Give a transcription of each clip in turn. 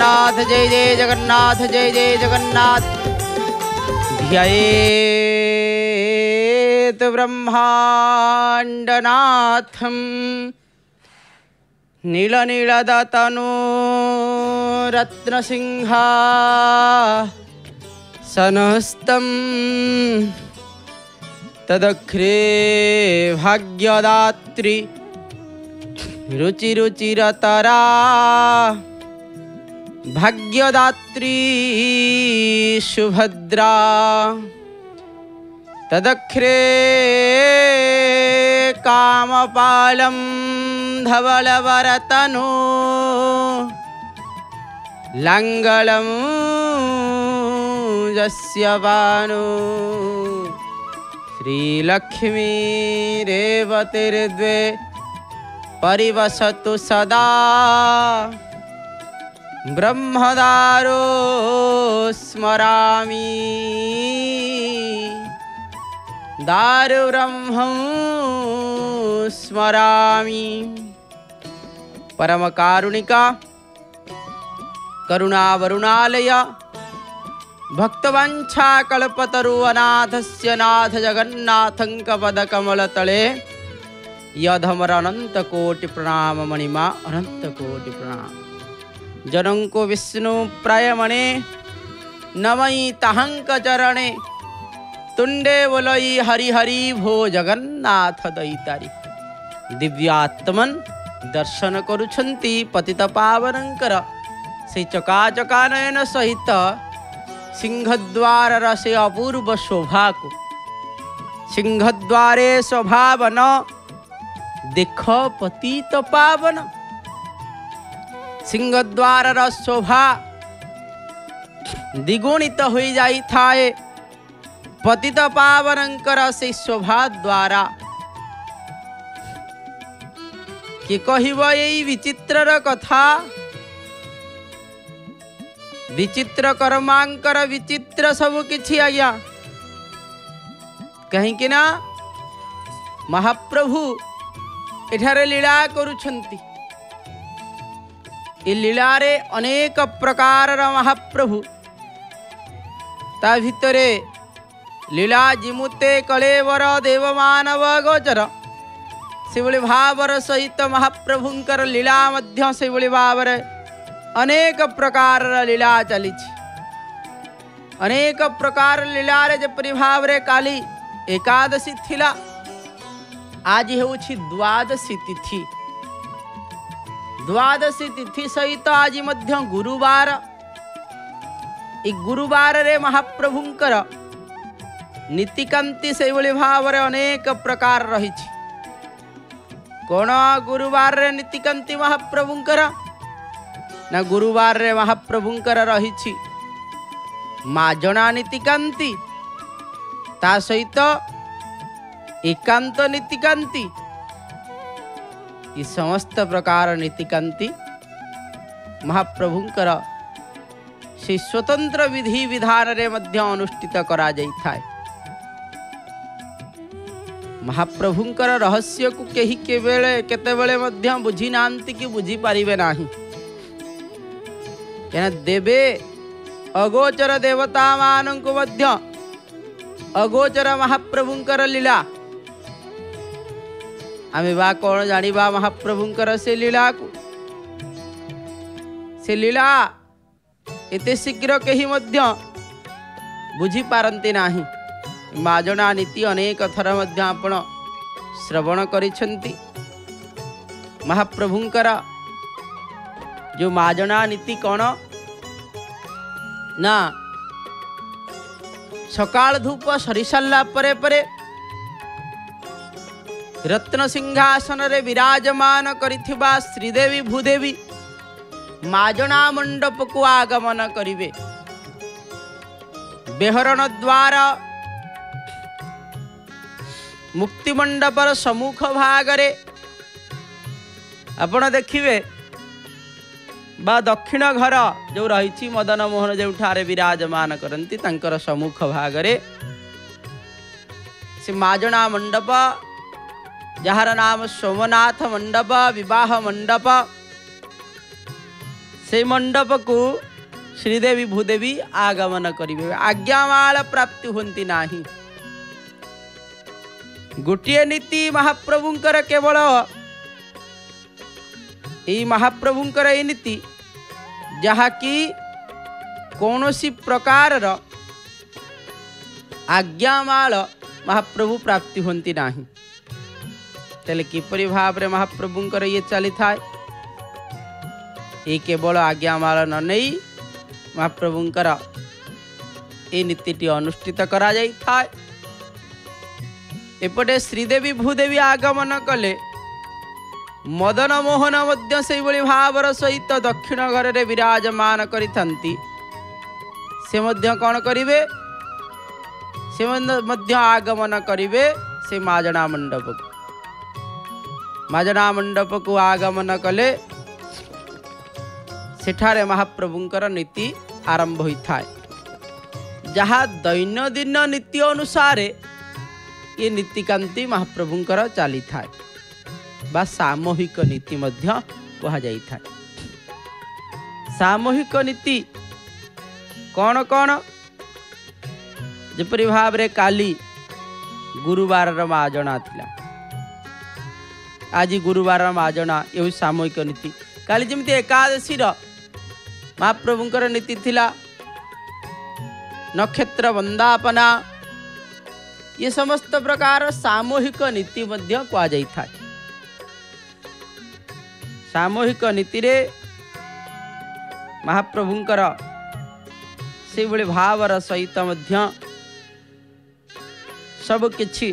जगन्नाथ जय जय जगन्नाथ जय जय जगन्नाथ। ध्यायेत ब्रह्मांडनाथं नीलनीलदतनु रत्नसिंहासनस्थं तदग्रे भाग्यदात्री रुचिरुचिरतरा भाग्यदात्री सुभद्रा तदग्रे कामपालं धवलवरतनु लङ्गलं यस्य भानु श्रीलक्ष्मी रेवतीर्द्वे परिवसतु सदा ब्रह्मदारो स्मरामि दारु ब्रह्मं स्मरामि। परम कारुणिका करुणावरुणालय भक्तवांछा कल्पतरु अनाथस्य नाथ जगन्नाथं कपदकमलतले यधमर अनंत कोटि प्रणाम मणिमा अनंत कोटि प्रणाम। जनों को विष्णु प्रायमणे नमई तहंक चरणे तुंडे बोलई हरि हरि भो जगन्नाथ दैतारी। दिव्यात्मन दर्शन करुछंती पतित पावनंकर से चकाचका नयन सहित सिंहद्वार से अपूर्व शोभा को सिंहद्वारे शोभावन देख पतित पावन। सिंहद्वार शोभा द्विगुणित हो जाई थाए पतित पावनंकर से शोभा द्वारा। कि कहिब एई विचित्रर कथा विचित्र कर्मांकर विचित्र सबु किछि आज्ञा। कहीं ना महाप्रभु एठारे लीला करुछंती। ए लीला रे अनेक प्रकार महाप्रभु ता भितरे लीला जिमुते कलेवर देवमानव गोचर से भावर सहित महाप्रभुंकर लीला मध्य से भावर अनेक प्रकार लीला चली। अनेक प्रकार लीला रे जपरि भाव रे काली एकादशी थिला आज होछि द्वादशी तिथि। द्वादशी तिथि सहित आज मध्य गुरुवार। ई गुरुवार रे महाप्रभुंकर नीतिकांति से भाव रे अनेक प्रकार रही। कौन गुरुवार रे नीतिकांति महाप्रभुंकर ना गुरुवार रे महाप्रभुंकर रही माजना नीतिकांति ता सहित एकांत नीतिकांति। ये समस्त प्रकार नीतिकांति महाप्रभुंकर से स्वतंत्र विधि विधान रे मध्य अनुष्ठित करा जाई थाए। महाप्रभुंकर रहस्य को केही केबेले केतेबेले मध्य बुझी नांती कि बुझी पारिबे नाही। केना देवे अगोचर देवता मानंकु मध्य अगोचर महाप्रभुंकर लीला आमे बा कौन जानिबा महाप्रभुंकर से लीला को। से लीला एते शीघ्र केही मध्य बुझी पारंती नाही। माजना नीति अनेक थर मध्य आपण श्रवण करिछंती। महाप्रभुंकर जो माजना नीति कौन ना सकाळ धूप सरी सारा परे परे रत्न सिंहासन रे विराजमान करिथिबा श्रीदेवी भूदेवी माजना मंडप को आगमन करिवे। बेहरण द्वार मुक्ति मंडपर सम्मुख भागरे आपण देखिए बा दक्षिण घर जो रही मदन मोहन जो विराजमान करती सम्मुख भागरे से माजना मंडप जार नाम सोमनाथ मंडप विवाह मंडप से मंडप को श्रीदेवी भूदेवी आगमन करिवे आज्ञामाल प्राप्ति होती नाही। गोटे नीति महाप्रभुंकर केवल यही महाप्रभुंकर ये नीति जहाँकि कौनसी प्रकार आज्ञामाल महाप्रभु प्राप्ति होती नाही। तेले किपरि भाव रे महाप्रभुंकर ये चली थाए ये केवल आज्ञामाल न नहीं महाप्रभुंकर ये नीतिटी अनुष्ठित करा जाई थाए। एपटे श्रीदेवी भूदेवी आगमन कले मदन मोहन मध्य से भावर सहित दक्षिण घर रे विराजमान करिथंती से मध्य कौन करिवे से मध्य आगमन करिवे से माजना मंडप को। माजना मंडप को आगमन कले सेठारे महाप्रभुंकर नीति आरंभ होता है जहाँ दैनंदिन नीति अनुसार ये नीतिकांति महाप्रभुंकर चली थाए बा सामूहिक नीति मध्य कहा जाई थाए। सामूहिक नीति कौन कौन जपरि भाव रे काली गुरुवार माजना थिला आज गुरुवार माजना ये सामूहिक नीति काली जमती एकादशी महाप्रभुंकर नीति थिला नक्षत्र वंदापना ये समस्त प्रकार सामूहिक नीति मध्य कहा जाई था। सामूहिक नीति रे महाप्रभुंकर से भली भावर सहित मध्य सब किछि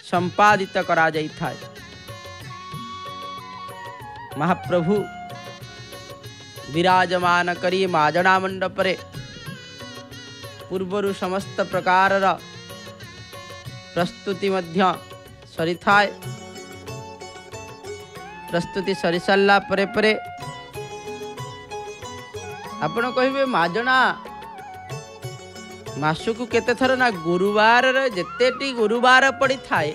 संपादित करा जाई था। महाप्रभु विराजमान करी माजना मंडप रे पूर्वरु समस्त प्रकार प्रस्तुति मध्य सरी थाए। प्रस्तुति सरी सारा परे परे आपण कहिबे माजना मासकु केते थर ना गुरुवार रे जेतेटी गुरुवार पड़ी थाए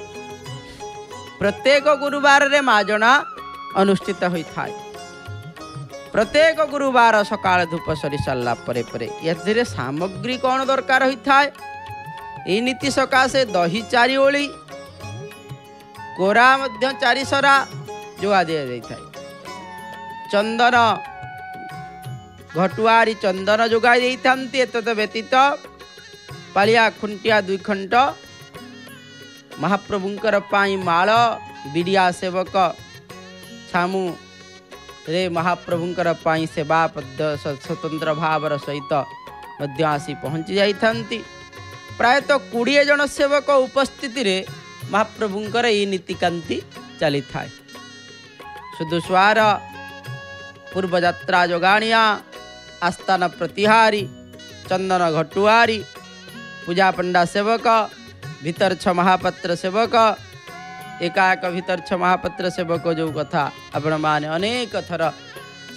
प्रत्येक गुरुवार रे माजना अनुष्ठित होई थाए। प्रत्येक गुरुवार सकाळ धूप सरी सारा परे परे एथिरे सामग्री कौन दरकार होई थाए ये नीति सकाशे दही 4 ओली कोरा मध्य 4 सरा जोगा दिया जाई थाए। चंदन घटुआरी चंदन जोगाई देई थांती एतद व्यतीत पालिया खुंटिया 2 खंड महाप्रभुंकर पाई माल बिडिया सेवक छामु रे महाप्रभुंकर पाई सेवा पद्य स्वतंत्र भावर सहित मध्य आसी पहुंची जाई थांती। प्रायतः 20 जन सेवक उपस्थिति रे महाप्रभुंकर ये नीतिकांति चली थाए। सुदुस्वार पूर्व यात्रा जोगाणिया आस्थान प्रतिहारी चंदन घटुआरी पूजा पंडा सेवक भीतरछ महापात्र सेवक एकाक भीतरछ महापात्र सेवक जो कथा आपण माने अनेक थर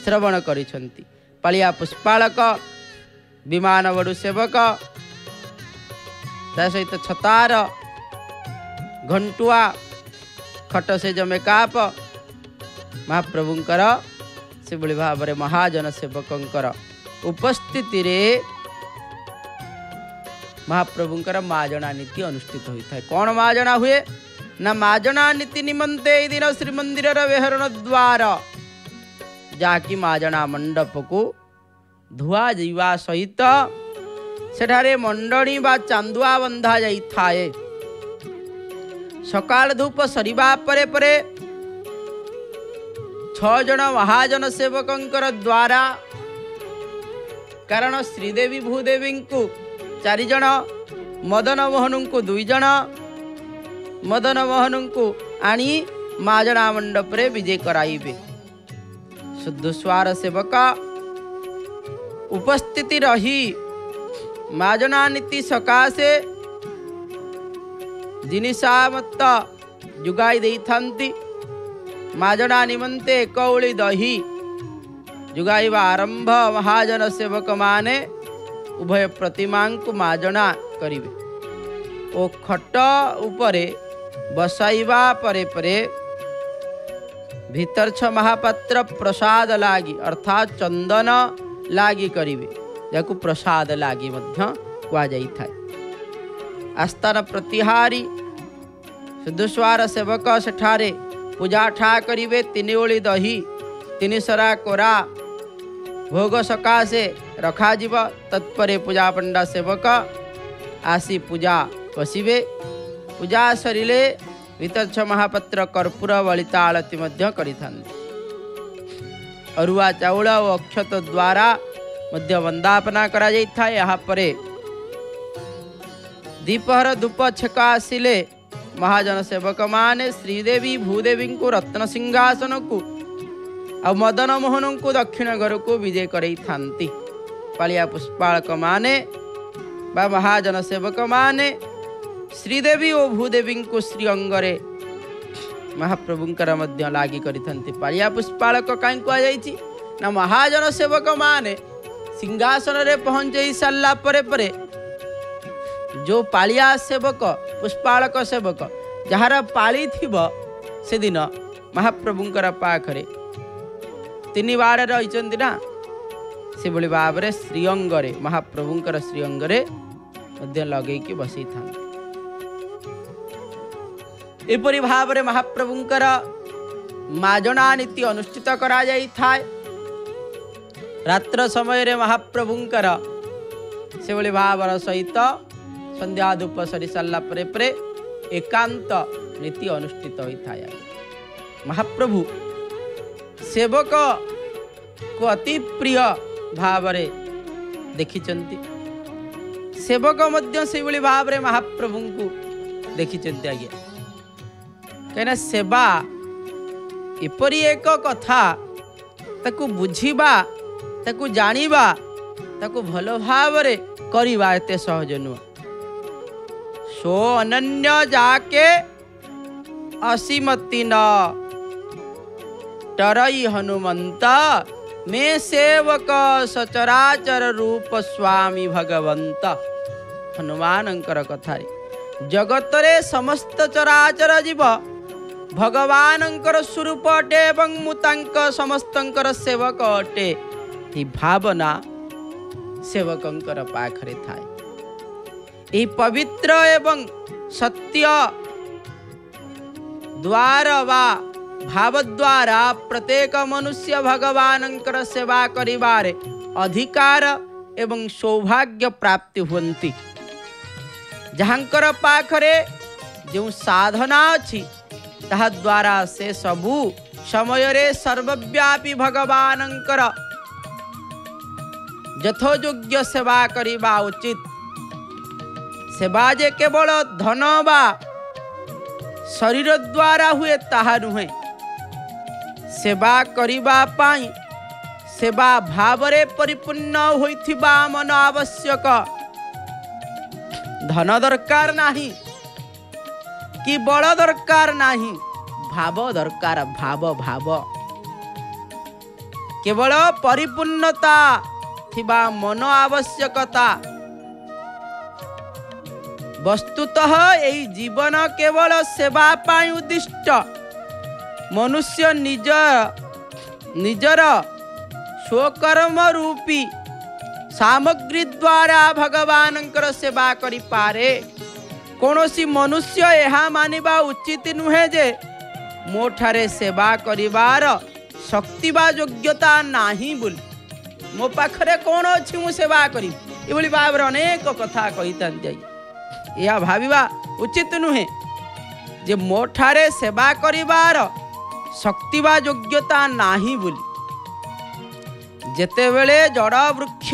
श्रवण करिसंती। पालिया पुष्पालक विमान बड़ू सेवक सहित छतार घंटुआ खट से मेकाप महाप्रभुंकर से भाव में महाजन सेवकंकर उपस्थिति रे महाप्रभुंकर माजना नीति अनुष्ठित होता है। कौन माजना हुए ना माजना नीति निमंते दिन श्रीमंदिर वेहरण द्वार जाकि माजना मंडप को धुआ जीवा सहित सेठारे मंडणी बा चांदुआ बंधा जाई थाए। सकाल धूप सरीबा परे परे 6 जन महाजन सेवकंकर द्वारा कारण श्रीदेवी भूदेवी को 4 जन मदन मोहन को 2 जन मदन मोहन को आनी माजना मंडप रे विजय कराइबे। शुद्धस्वार सेवक उपस्थिति रही माजना नीति सकाशे जिनिसा मत जुगाई दे थांती। माजना निमंते 1 ओली दही जुगाइबा आरंभ महाजन सेवक माने उभय प्रतिमा को माजना करिवे ओ खट उपरे बसाइबा परे परे भीतर छ महापात्र प्रसाद लागी अर्थात चंदन लागी करिवे जाकु प्रसाद लागी मध्य कुआ जाई थाए। आस्थान प्रतिहारी सुदुस्वार सेवक सेठारे पूजा ठा करिवे। 3 ओली दही 3 सरा कोरा भोग सकाशे रखा जीव। तत्परे पूजा पंडा सेवक आसी पूजा बसिवे। पूजा सरिले भीतर छ महापात्र कर्पूर बलिता आलती मध्य करिथान्ति। अरुआ चाउल और अक्षत द्वारा मध्य वंदापना करा जाई था। यहाँ परे दीपहर धूप छेका आसिले महाजन सेवक माने श्रीदेवी भूदेवी को रत्न सिंहासन को आ मदन मोहन को दक्षिण घर को विजय करई थांती। पालिया पुष्पालक माने बा महाजन सेवक माने श्रीदेवी और भूदेवी को श्री अंगरे महाप्रभुंकर मध्य लागी करिथंती। पालिया पुष्पालक कहीं कुआ जाइछि ना महाजन सेवक माने सिंहासन रे पहुंचई सारा परे जो पालिया सेवक पुष्पालक सेवक जार पाली थिब से दिन महाप्रभुंकर पाखरे 3 बार रही ना से भली भाव रे श्रीअंगरे महाप्रभुंकर श्रीअंगरे मध्य लगेकी बसई था। एपरी भाव रे महाप्रभुंकर माजणा नीति अनुष्ठित करा जाई थाए। रात्र समय रे महाप्रभुंकर से भली भावर सहित संध्या धूप सरी सारा परे एकांत नीति अनुष्ठित होता है। महाप्रभु सेवक को अति प्रिय भावरे देखिचंती। सेवक मध्य से भली भावरे महाप्रभु को देखिचंती। आज्ञा कहीं सेवा एपरी एक कथा ताकू बुझिबा ताकू जानिबा ताकू भलो भावरे करिबा एते सहज नुह। सो अनन्य जाके असीमति न टरई हनुमंत में सेवक सचराचर रूप स्वामी भगवंत। हनुमानंकर कथारे जगतरे समस्त चराचर जीव भगवानंकर स्वरूप अटे एवं मुतांक समस्तंकर सेवक अटे। ही भावना सेवकंकर पाखरे थाए। यही पवित्र एवं सत्य द्वार वा भाव द्वारा प्रत्येक मनुष्य भगवानंकर सेवा करिबारे अधिकार एवं सौभाग्य प्राप्ति हुंती। जहांकर पाखरे जो साधना अछि ताहा द्वारा से सबु समय रे सर्वव्यापी भगवानंकर यथोयोग्य सेवा करिबा उचित। सेवा जे केवल धन बा शरीर द्वारा हुए ताहा नुहे। सेवा करिबा पाई सेवा भावरे परिपूर्ण होइथिबा मन आवश्यक। धन दरकार नाही कि बल दरकार नाही, भाव दरकार। भाव केवल परिपूर्णता थिबा मन आवश्यकता। वस्तुतः यही जीवन केवल सेवा पाई उद्दिष्ट। मनुष्य निजर स्वकर्म रूपी सामग्री द्वारा भगवानंकर सेवा करि पारे। कौनसी मनुष्य यह मानिबा उचित नुहे जे मोठारे सेवा करिवार शक्ति बा योग्यता नाही बोली मो पाखरे कौन अच्छी मु सेवा करी। ये भाव अनेक कथा कही था। यह भाविबा उचित नुहे जे मोठारे सेवा करिवार शक्ति बा योग्यता नाही बोली। जेतेबेले जड़ वृक्ष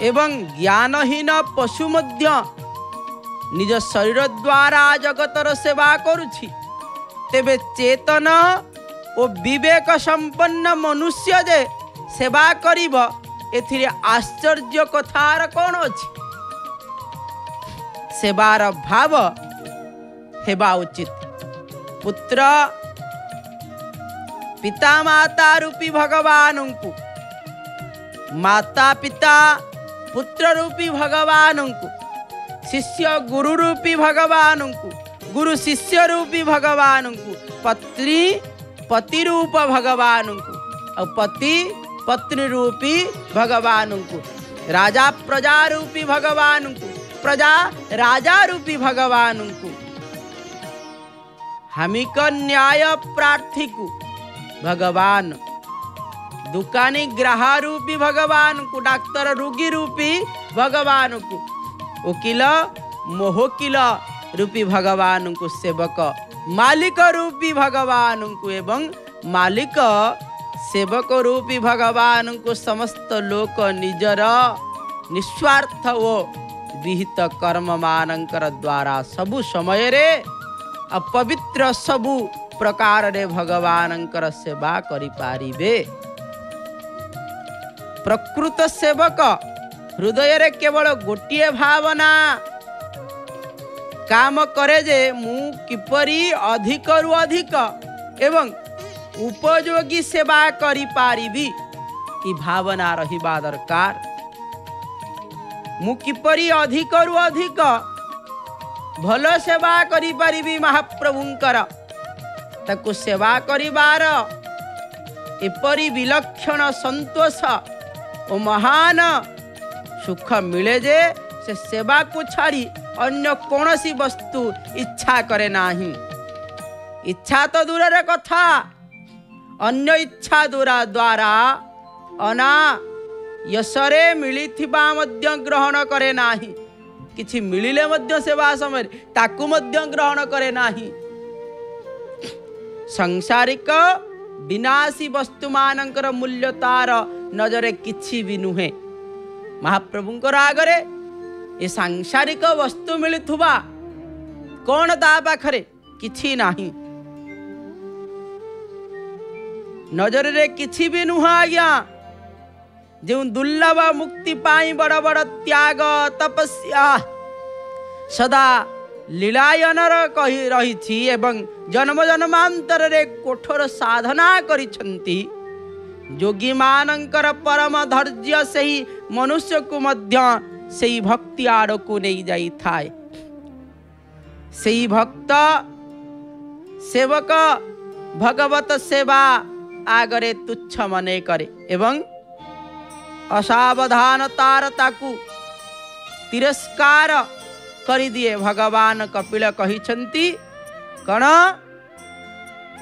एवं ज्ञानहीन पशु मध्य निज शरीर द्वारा जगतर सेवा करुछि, तेबे चेतन और विवेक संपन्न मनुष्य जे सेवा करिब एथिरे आश्चर्य कथार कौन अछि। सेवार भाव हेबा उचित। पुत्र पिता माता रूपी भगवान को, माता पिता पुत्र रूपी भगवान को, शिष्य गुरु रूपी भगवान को, गुरु शिष्य रूपी भगवान को, पत्नी पति रूप भगवान को और पति पत्नी रूपी भगवान को, राजा प्रजा रूपी भगवान को, प्रजा राजा रूपी भगवान को, हमिक न्याय प्रार्थी को भगवान, दुकानी ग्राह रूपी भगवान को, डाक्तर रोगी रूपी भगवान को, वकील मोहकिल रूपी भगवान को, सेवक मालिक रूपी भगवान को एवं मालिक सेवक रूपी भगवान को समस्त लोक निजर निस्वार्थ ओ विहित कर्म मानकर द्वारा सबु समय रे अपवित्र सबु प्रकार रे भगवानंकर सेवा करि पारिबे। प्रकृत सेवक हृदय रे केवल गोटिए भावना काम करे जे मु किपरि अधिक रु अधिक एवं उपयोगी सेवा करि पारिबी, ई भावना रहिबा दरकार। मु किपरि अधिक रु अधिक भल सेवा करि पारिबी महाप्रभुंकर, ताकु सेवा करिबार एपरि विलक्षण संतोष ओ महान सुख मिले जे से सेवा को छाड़ी अन्य कौनसी वस्तु इच्छा करे नाही। इच्छा तो दूर रे कथा, अन्य इच्छा द्वारा अना यशरे मिलिथिबा मध्य ग्रहण करे नाही, किछि मिलिले मध्य सेवा समय ताकु मध्य ग्रहण करे नाही। सांसारिक विनाशी वस्तु मानकर मूल्य तार नजरे किछि भी नुहे। महाप्रभुंकर आगरे ये सांसारिक वस्तु मिलुथुबा कौन ता पाखरे किछि नाही, नजर रे किछि भी नुहा आज्ञा। जो दुर्लभ मुक्ति पाई बड़ बड़ त्याग तपस्या सदा लीलायनर कही रही एवं जन्म जन्मांतर रे कठोर साधना करिछंती। योगी मानंकर परम धैर्य सही मनुष्य को मध्य सही भक्ति आड़ को नहीं जाई थाए। सही भक्त सेवक भगवत सेवा आगरे तुच्छ मने करे एवं असावधानतार ताकू तिरस्कार करि दिए। भगवान कपिल कहिछंती कण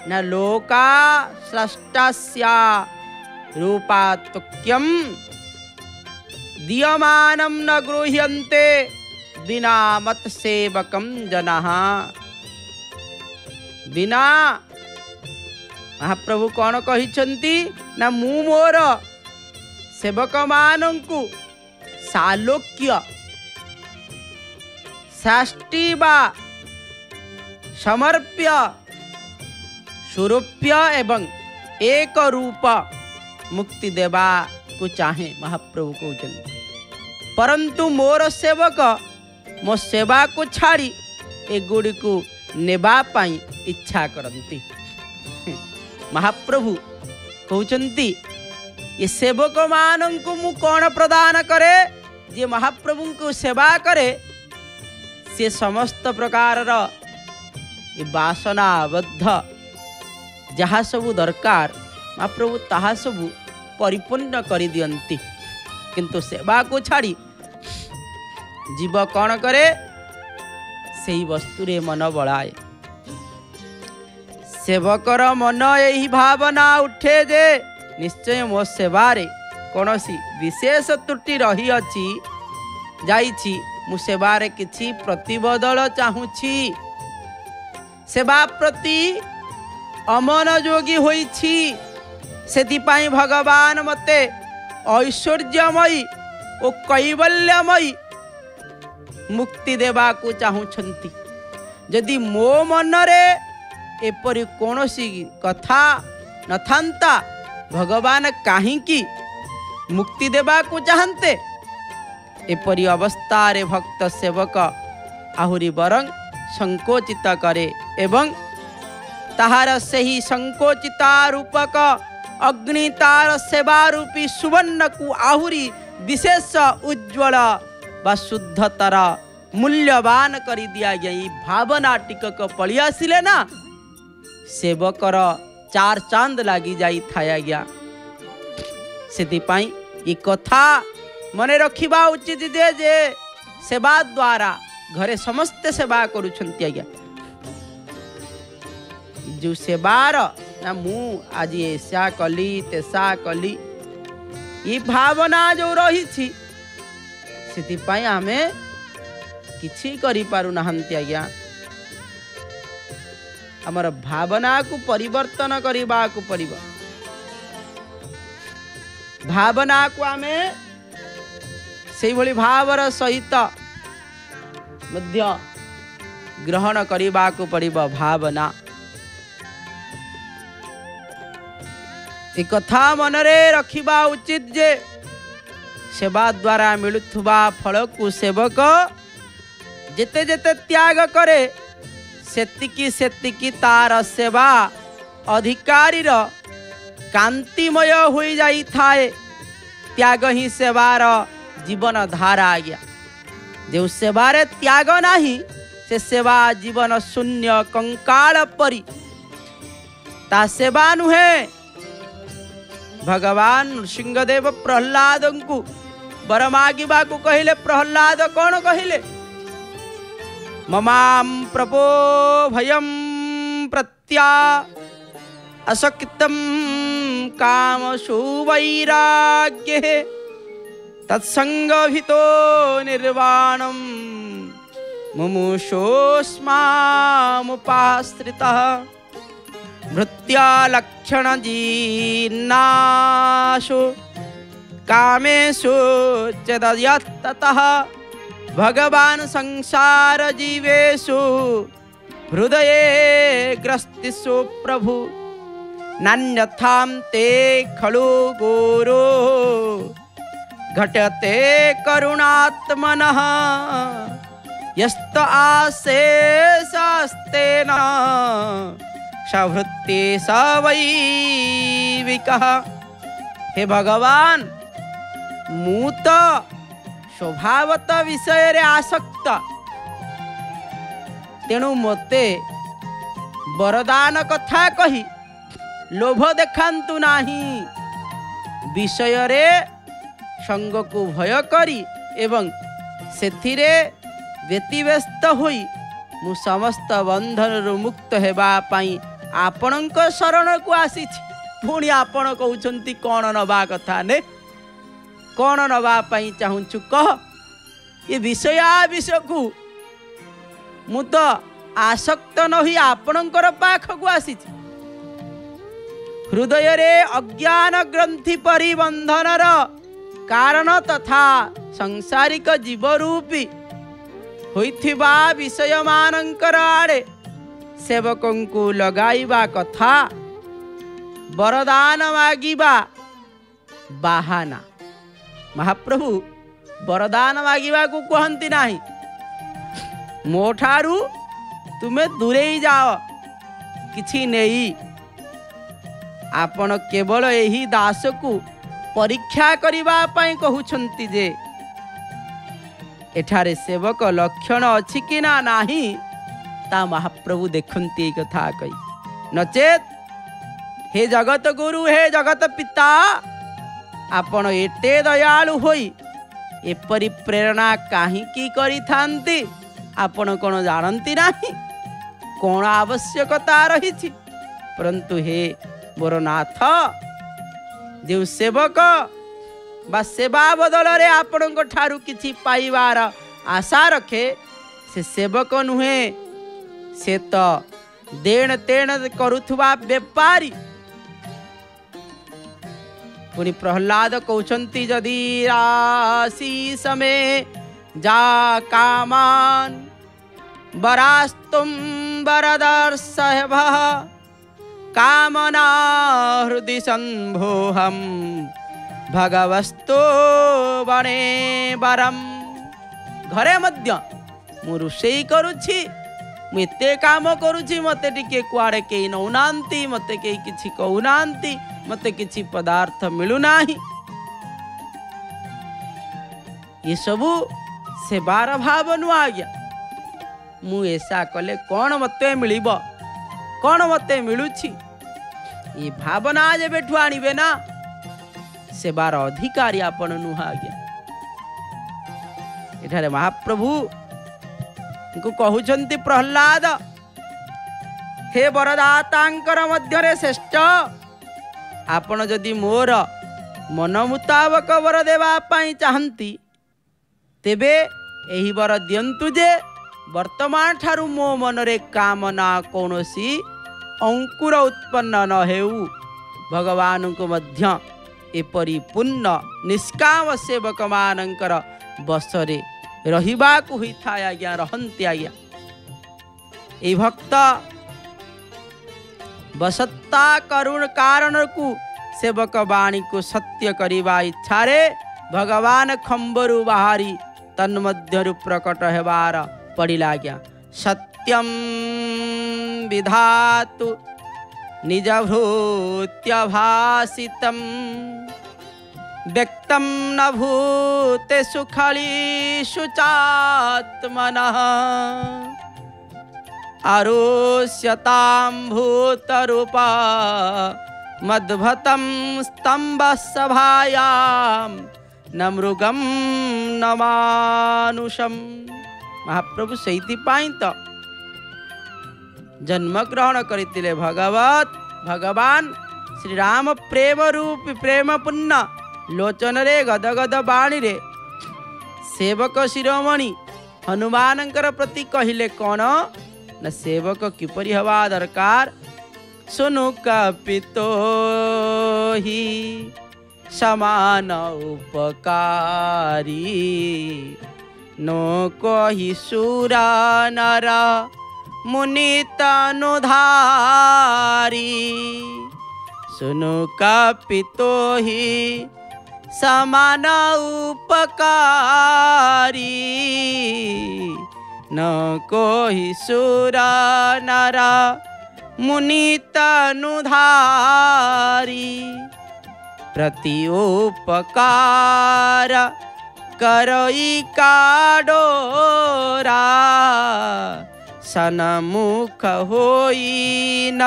न लोका स्रष्टास्या रूपात्क्यम दीयमानं न गृह्यन्ते बिना मत सेवकम जनः। बिना महाप्रभु कौन कहिछंती ना मु मोर सेवक मानंकु सालोक्य साष्टी बा समर्प्य स्वरूप्य एवं एक रूप मुक्ति देवा को चाहे। महाप्रभु कहते परंतु मोर सेवक मो सेवा को छाड़ी एगुड़ी को नेबा पाई इच्छा करती। महाप्रभु कहते ये सेवक मान को मु कौन प्रदान करे, जे महाप्रभु को सेवा करे से समस्त प्रकार ये वासनाबद्ध जहाँ सबू दरकार महाप्रभु ताहा सबू परिपूर्ण करि दियंती। किंतु सेवा को छाड़ी जीव कौन करे सही वस्तु रे मन बड़ाए। सेवकर मन यही भावना उठे जे निश्चय मो सेवारे कौनसी विशेष त्रुटि रही अछि जाइछि, मु सेवारे किछि प्रतिबदल चाहूछि, सेवा प्रति अमनोयोगी होइछि, सेतिपाई भगवान मते ऐश्वर्यमयी और कैवल्यमयी मुक्ति देवा को चाहूछंती। यदि मो मनरे एपरि कौनसी कथा नथांता भगवान काहींकी मुक्ति देवा को चाहते। एपरि अवस्था रे भक्त सेवक आहुरी बरं संकोचित करे एवं ताहार सही संकोचिता रूपक अग्नितार सेवा रूपी सुवर्ण को आहुरी विशेष उज्ज्वल व शुद्धतर मूल्यवान करी दिया गई। भावना टिकक पड़ी आसिले ना सेवकर चार चांद लगी जाई थाए आज्ञा से ये कथा मने रखिबा उचित जे सेवा द्वारा घरे समस्ते सेवा करुछंती आज्ञा जो सेवार ना मु आज ऐसा कली तेसा कली ये भावना जो रही से आमे किछि करि पारु नहंती आज्ञा हमर भावना को परिवर्तन करबा को पड़िबो भावना को आमे से भली भावर सहित मध्य ग्रहण करबा को पड़िबो भावना एक कथा मनरे रखिबा उचित जे सेवा द्वारा मिलुथुबा फल को सेवक जेते जेते त्याग करे सेतिकी सेतिकी तार सेवा अधिकारी कांतिमय हो जाई थाए त्याग ही सेवार जीवन धारा आज्ञा जो सेवारे त्याग नाही से सेवा जीवन शून्य कंकाल परी ता सेवा नुहे भगवान नृसिंहदेव प्रहलाद को वर मागिबा को कहले प्रहलाद कौन कहले ममाम प्रपो भयम प्रत्या असक्तम काम सुवैराग्य तत्संगभितो निर्वाणम मुमुषोस्मामुपाश्रितः भृत्या लक्षण जीर्णाशु कामेषु चदयत्ततः भगवान संसार जीवेषु हृदये ग्रस्तिषु प्रभु नान्यथां ते खलु गुरो घटते करुणात्मनः यस्त आशेषस्तेन सवृत्ति सवैविकः। हे भगवान मूत स्वभावत विषय रे आसक्त तेणु मते वरदान कथा कही लोभ देखांतु नाही विषय रे संग को भय करी एवं सेथिरे व्यतिव्यस्त होई मु समस्त बंधन मुक्त हेबा पाई आपणक शरण को आसीछि पुणी आपण कहउछंती कोन नबा कथा ने कौन नवा पाई चाहूँ कह ये विषय को मु तो आसक्त न ही आपणकर पाख को आसी हृदय रे अज्ञान ग्रंथि परिबंधनर कारण तथा संसारिक जीवरूपी होइथिबा विषय मानंकर आड़े सेवकं को लगाइबा कथा वरदान मागिबा बाहाना महाप्रभु वरदान मागिबा को कहंती नाही मो ठारू तुमे दूरे जाओ किछि नेई आपण केवल एही दास को परीक्षा करिबा पई कहउछंती जे एठारे सेवक लक्षण अछि कि ना नाही ता महाप्रभु देखंती कथा कही नचेत हे जगत गुरु हे जगत पिता आपण एते दयालु होई एपरी प्रेरणा काहींकी करी थांती आपण कोन जानती नाही कोन आवश्यकता रही छी परंतु हे मोरनाथ जो सेवक बा सेवा बदल रे आपण ठारू किछि पाइबार आशा रखे से सेवक नुहे से तो देण तेण करुथुबा व्यापारी पुनि प्रहलाद कहउछंती जदि राशि समय जा कामान वरास्तुम वरदर्शभ कामना हृदि संभोहम भगवस्तो बणे बरम घरे मध्य मु रोषेई करुछि मु एते काम करुछि मते टिके कुआड़े केई नौनांती मते केई किछि कहउनांती मते किछि पदार्थ मिलु नाही ये सबु सेवार भाव नु आ गया मु ऐसा कले कौन मते मिलिबो कौन मते मिलुछि ये भावना जेबेठू आणिबे ना सेवार अधिकारी आपण नुह आज्ञा। एठारे महाप्रभु को कहउछंती प्रहलाद हे वरदातांकर मध्यरे श्रेष्ठ आपण जदि मोर मन मुताबक वर देवा पाई चाहंती तेबे एही वर दियंतु जे वर्तमान ठारू मो मनरे कामना कौनसी अंकुर उत्पन्न न हेउ। भगवान को मध्य एपरी पुण्य निष्काम सेवक मानकर बसरे रहिबा को हुई था आज्ञा रहंती आज्ञा। ए भक्त बसत्ता करुण कारण को सेवक वाणी को सत्य करिबा इच्छा रे भगवान खंबरु बाहरी तन्मध्यरु प्रकट हेबार पड़िला आज्ञा। सत्यम विधातु निजभूत्यभासितम व्यक्तम न भूतेषु खलीषु चात्मनः आरुष्यतां भूतरूपा मद्भतं स्तंभसभायां न मृगम न मानुषम। महाप्रभु सेइथिपाई तो जन्म ग्रहण करथिले भगवान श्री राम प्रेम रूप प्रेम पुण्य लोचन रे गदगद बाणी रे सेवक शिरोमणि हनुमानंकर प्रति कहिले कौन न सेवक किपरि हवा दरकार। सुनु कपितो ही समान उपकारी नो कहि सुरा नर मुनि तनुधारी। सुनु कपितो ही समान उपकारी न कोहि सुर नर मुनि तनुधारी। प्रति उपकार करई काडोरा सनमुख होई न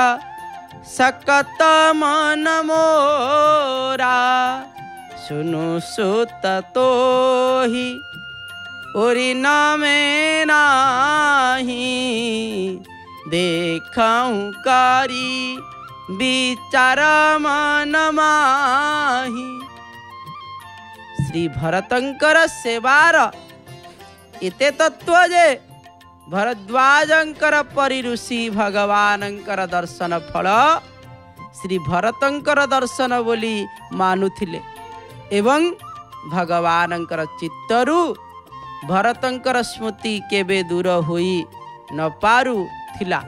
सकत मन मोरा। सुनु सुत तोहि ओरि न में नाही देखऊं करी विचार मन माही। श्री भरतंकर सेवार इते तत्व जे भरद्वाजंकर परि ऋषि भगवानंकर दर्शन फल श्री भरतंकर दर्शन बोली मानुथिले एवं भगवानंकर चित्तरु भरतंकर स्मृति केबे दूर होई न पारु थिला।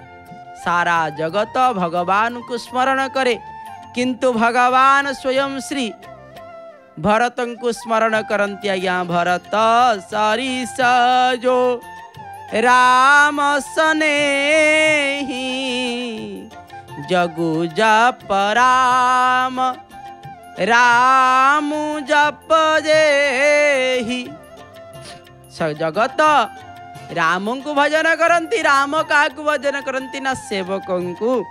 सारा जगत भगवान को स्मरण करे किंतु भगवान स्वयं श्री भरतं को स्मरण करन्ति आज्ञा। भरत सरिस जो राम सनेही जगु जप राम राम जप जेहि। जगत राम को भजन करन्ति राम का भजन करन्ति ना सेवकों को।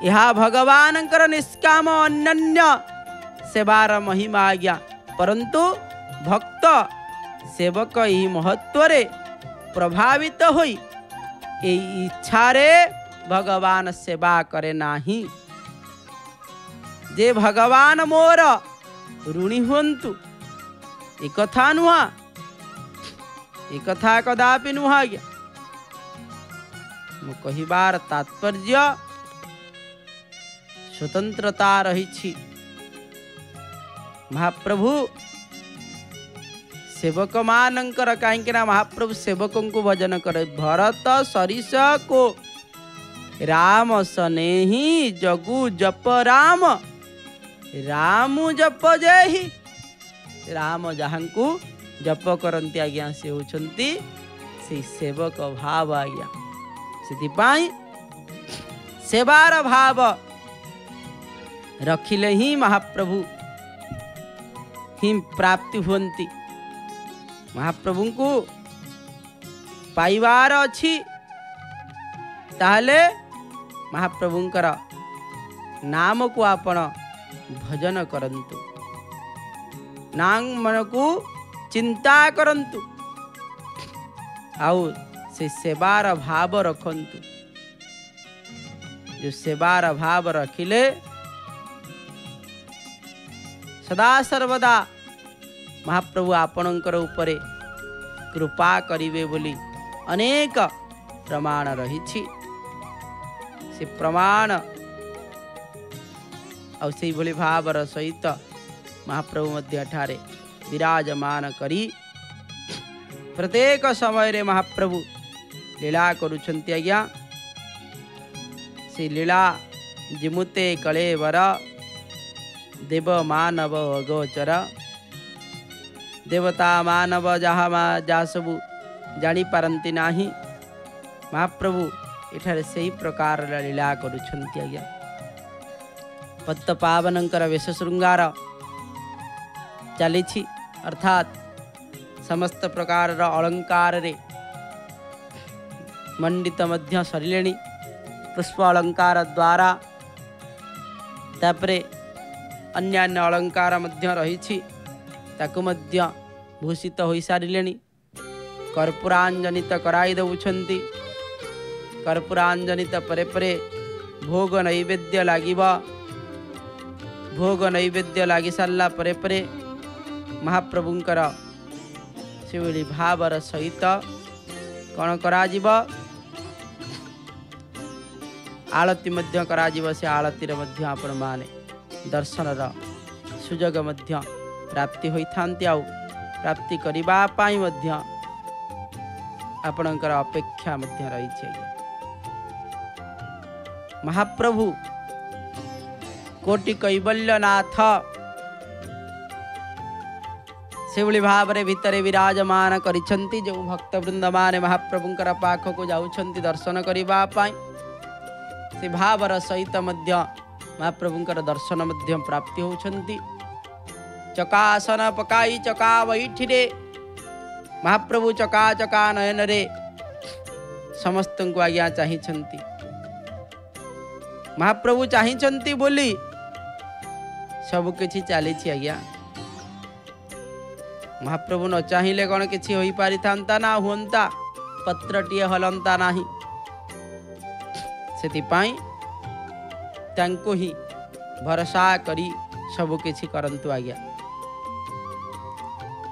यह भगवानंकर निष्काम अनन्य सेवार महिमा आज्ञा। परंतु भक्त सेवक यही महत्व रे प्रभावित होई ए इच्छा रे भगवान सेवा करे नाही। जे भगवान मोर ऋणी हुंतु एक कथा नुहा एक कथा कदापि नुहा आज्ञा। मु कहिबार तात्पर्य स्वतंत्रता रही महाप्रभु सेवक मानकर कहीं महाप्रभु सेवकों को भजन करे। भरत सरिस को राम सनेही जगु जप राम राम जप जेहि। राम जहाँ को जप करती आज्ञा से होचंती से सेवक भाव आज्ञा। से सेवार भाव रखिले ही महाप्रभु ही प्राप्ति हुंती। महाप्रभु को पाइबार अच्छी ताहले महाप्रभुंकर नाम को आपण भजन करंतु, नाम मन को चिंता करंतु, आउ से सेवार भाव रखंतु। जो सेवार भाव रखिले सदा सर्वदा महाप्रभु आपणकर उपरे कृपा करिवे बोली अनेक प्रमाण रही। से प्रमाण और से भली भावर सहित महाप्रभु मध्य ठारे विराजमान करी प्रत्येक समय रे महाप्रभु लीला करुछंती। आज्ञा से लीला जिमुते कलेवर देव मानव अगोचर, देवता मानव जहाँ सबू जानी पारंती नाही, महाप्रभु एठारे सही प्रकार लीला करुछंती। आज्ञा पत्त पावनंकर वेश श्रृंगार चली, अर्थात समस्त प्रकार अलंकार रे मंडित मध्य सरिलेणी। पुष्प अलंकार द्वारा तापरे अन्यान्य अलंकार मध्य रही ताकु मध्य भूषित हो सारिलेणी। कर्पूरांजनित कराई दउछंती। कर्पूरांजनित परे परे भोग नैवेद्य लागिबा। भोग नैवेद्य लागी सारला परे परे महाप्रभुंकर से भावर सहित कौन करा आलती मध्य करा। से आलती मध्य आपण माने दर्शनर सुजोग मध्य प्राप्ति होइथांती। आउ प्राप्ति करिबा पाई मध्य आपणकर अपेक्षा मध्य रही छे। महाप्रभु कोटि कैवल्यनाथ से भली भाव रे भितरे विराजमान करिछंती। जो भक्त वृंद माने महाप्रभुंकर पाख को जाउछंती दर्शन करिबा पाई, से भावर सहित मध्य महाप्रभुंकर दर्शन मध्य प्राप्ति होछंती। चकासन पकाई चका बैठी रे महाप्रभु चका चका नयन रे समस्त को आज्ञा चाहिछंती। महाप्रभु चाहिछंती बोली सब किछि चली आज्ञा। महाप्रभु न चाहिए कौन किछि होई पारि थांता ना हुंता, पत्रटिए हलंता नाही। सेतिपाई तांको ही भरोसा करी सब किछि करंतु आज्ञा।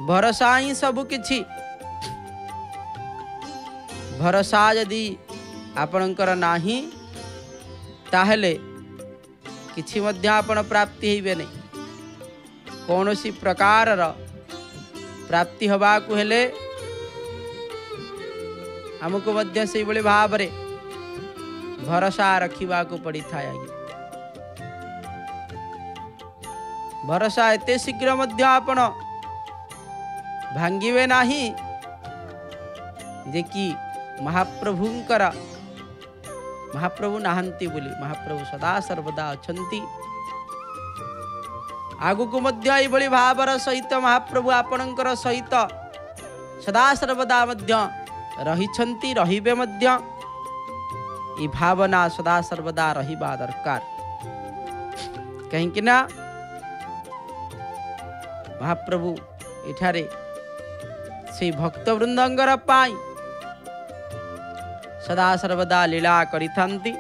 भरोसा ही सब किछि। भरोसा यदि आपणकर नाही ताहले किछि मध्य आपण प्राप्ति हेबे नहीं। कौनसी प्रकार प्राप्ति हवा को हेले हमको मध्य से बड़े भाव रे भरोसा रखिबा को पड़ी था। भरोसा एते शीघ्र मध्य आपण भांगिवे नाही जे कि महाप्रभुंकर महाप्रभु नाहंती बोली महाप्रभु सदा सर्वदा अछंती। आगु को मध्य एभली भावर सहित महाप्रभु आपणकर सहित सदा सर्वदा मध्य रहिछंती, रहिबे मध्य। ई भावना सदा सर्वदा रहिबा दरकार। कहीं ना महाप्रभु इठारे से भक्त वृंदंगर पाई सदा सर्वदा लीला करिथांती।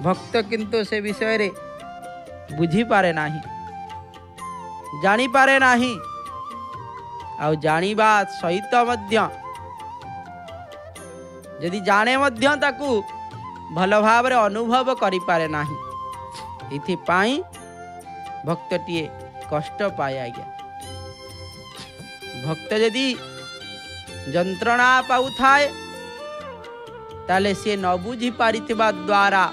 भक्त किंतु से विषय रे बुझी पारे नाही, जानी पारे नाही। आउ जानिबा सहित मध्य यदि जाने मध्य ताकू भल भाव रे अनुभव करि पारे नाही। इथि पाई भक्तटिए कष्ट पाए आज्ञा। भक्त यदि जंत्रणा पाउ थाए ताले से न बुझी पारिथिबा द्वारा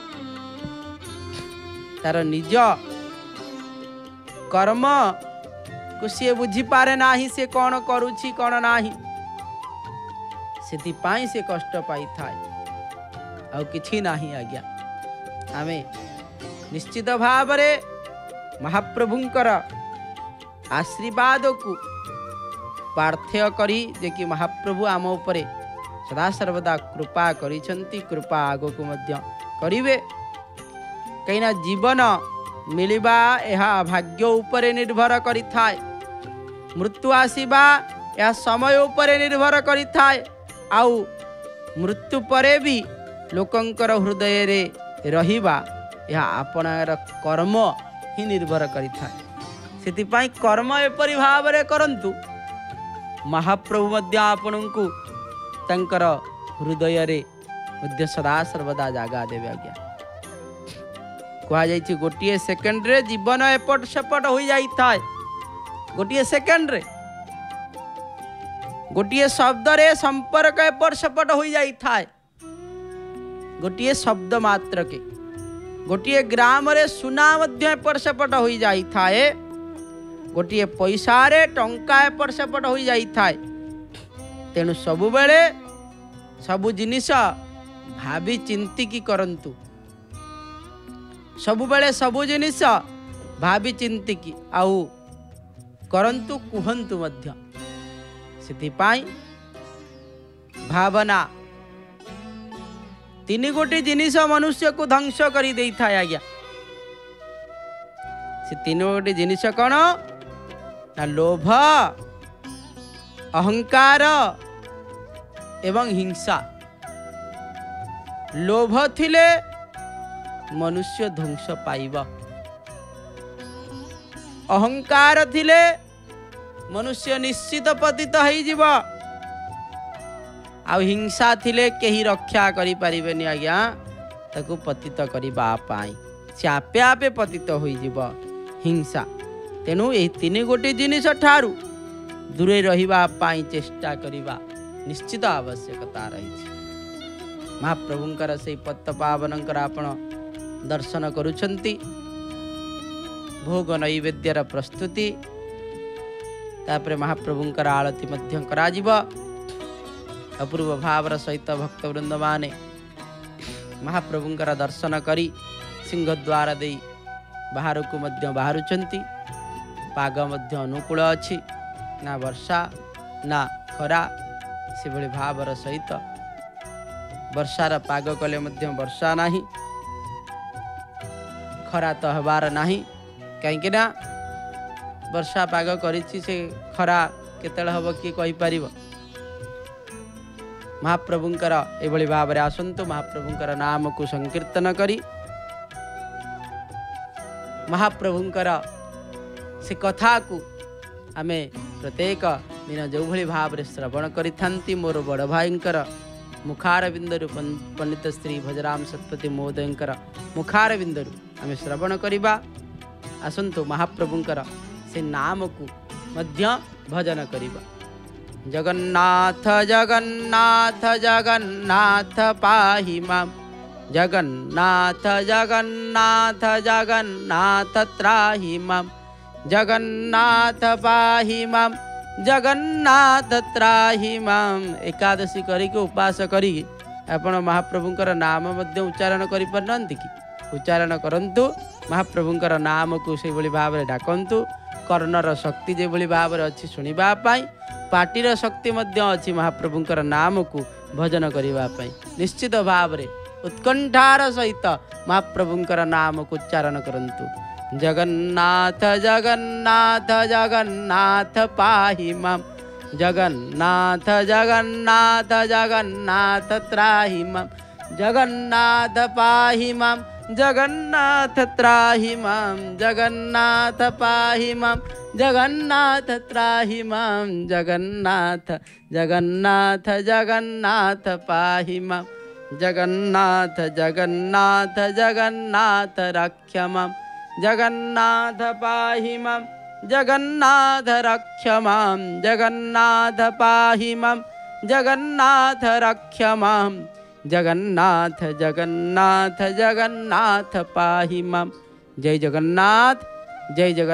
तार निज कर्म को सी बुझी पारे नाही, से कौन करुछि कौन नाही। सेतिपाई से कष्ट पाई थाए आउ किछि नाही आज्ञा। आमे निश्चित भाव रे महाप्रभुंकर आशीर्वाद को पार्थ्य करी जे कि महाप्रभु आम उपरे सदा सर्वदा कृपा करिछंती, कृपा आगो को मध्य करिवे। कहीं जीवन मिलिबा यह भाग्य उपरे निर्भर करि थाए। मृत्यु आसीबा यह समय उपरे निर्भर करि थाए। आउ मृत्यु परे भी लोकंकर हृदय रे रहिबा यह आपणार कर्म ही निर्भर करि थाए। सेतिपाई कर्म एपरि भाव रे करंतु महाप्रभु मध्य आपनकु तंकर हृदय रे मध्य सदा सर्वदा जागा देवे। आज्ञा कहा जाइछि गोटिए सेकेंड रे जीवन एपट सेपट हो जाई थाए। गोटिए सेकेंड रे गोटिए शब्द रे संपर्क एपट सेपट हो जाई थाए। गोटिए शब्द मात्र के गोटिए ग्राम रे सुना मध्य एपट सेपट हो जाई थाए। गोटिए पैसा रे टंका एपट सेपट हो जाई थाए। तेणु सबु बेले सबु जिनिस भाभी चिंती की करंतु। सबु बेले सबु जिनिस भाभी चिंती की आउ करंतु कुहंतु मध्य। सेतिपाई भावना तीन गोटी जिनिस मनुष्य को ध्वंस करी देई थाए। आज्ञा से तीन गोटी जिनिस कौन ना लोभ अहंकार एवं हिंसा। लोभ थिले मनुष्य ध्वंस पाइब। अहंकार थिले मनुष्य निश्चित पतित होई जीव। आ हिंसा थिले केही रक्षा करि परिबेनी। आज्ञा ताकू पतित करिबा पाई से आपे आपे पतित होई जीव हिंसा। तेणु एही तीन गोटी जिनिस ठारू दूरे रहिबा पाई चेष्टा करिबा निश्चित आवश्यकता रही। महाप्रभुंकर से पत्त पावनकर आपण दर्शन करुछंती। भोग नैवेद्यर प्रस्तुति तापर महाप्रभुंकर आरती मध्य कराजिब। अपूर्व भावर सहित भक्तवृंद माने महाप्रभुंकर दर्शन करी सिंहद्वार दे बाहर को मध्य बाहरुछंती। पाग मध्य अनुकूल अछि ना वर्षा ना खरा। से भली भावर सहित वर्षार पाग कले मध्य वर्षा नाही खरा तो हबार नाही। कहीं ना वर्षा पाग करिछि से खरा केतळे हब कि कहि परिबो। महाप्रभुंकर एभली भाव रे आसंतु। महाप्रभुंकर नाम को संकीर्तन करी महाप्रभुंकर से कथा को आमे प्रत्येक दिन जो भली भाव रे श्रवण करि थांती। मोर बड़ भाईंकर मुखार बिंदरु पंडित श्री भजराम सतपति महोदयंकर मुखार बिंदरु आमे श्रवण करिबा। आसंतु महाप्रभुंकर से नाम को मध्य भजन करिबा। जगन्नाथ जगन्नाथ जगन्नाथ पाहि माम। जगन्नाथ जगन्नाथ जगन्नाथ त्राहि माम। जगन्नाथ पाहि माम जगन्नाथ त्राहि माम। एकादशी करी उपास करी आपण महाप्रभुंकर नाम मध्य उच्चारण करि परनंती कि उच्चारण करंतु। महाप्रभुंकर नाम को से भली भाव रे डाकंतु। कर्णर शक्ति जे भली भाव रे अछि सुनिबा पाई। पाटीर शक्ति मध्य अछि महाप्रभुंकर नाम को भजन करिबा पाई। निश्चित भाव रे उत्कंठार सहित महाप्रभुंकर नाम को उच्चारण करंतु। जगन्नाथ जगन्नाथ जगन्नाथ पाहि माम। जगन्नाथ जगन्नाथ जगन्नाथ त्राहि माम। जगन्नाथ पाहि माम जगन्नाथ त्राहि माम। जगन्नाथ पाहि माम जगन्नाथ त्राहि माम। जगन्नाथ जगन्नाथ जगन्नाथ पाहि माम। जगन्नाथ जगन्नाथ जगन्नाथ रक्ष माम। जगन्नाथ पाहि माम जगन्नाथ रक्ष माम। जगन्नाथ पाहि माम जगन्नाथ रक्ष माम। जगन्नाथ जगन्नाथ जगन्नाथ पाहि माम। जय जगन्नाथ जय जगन्नाथ।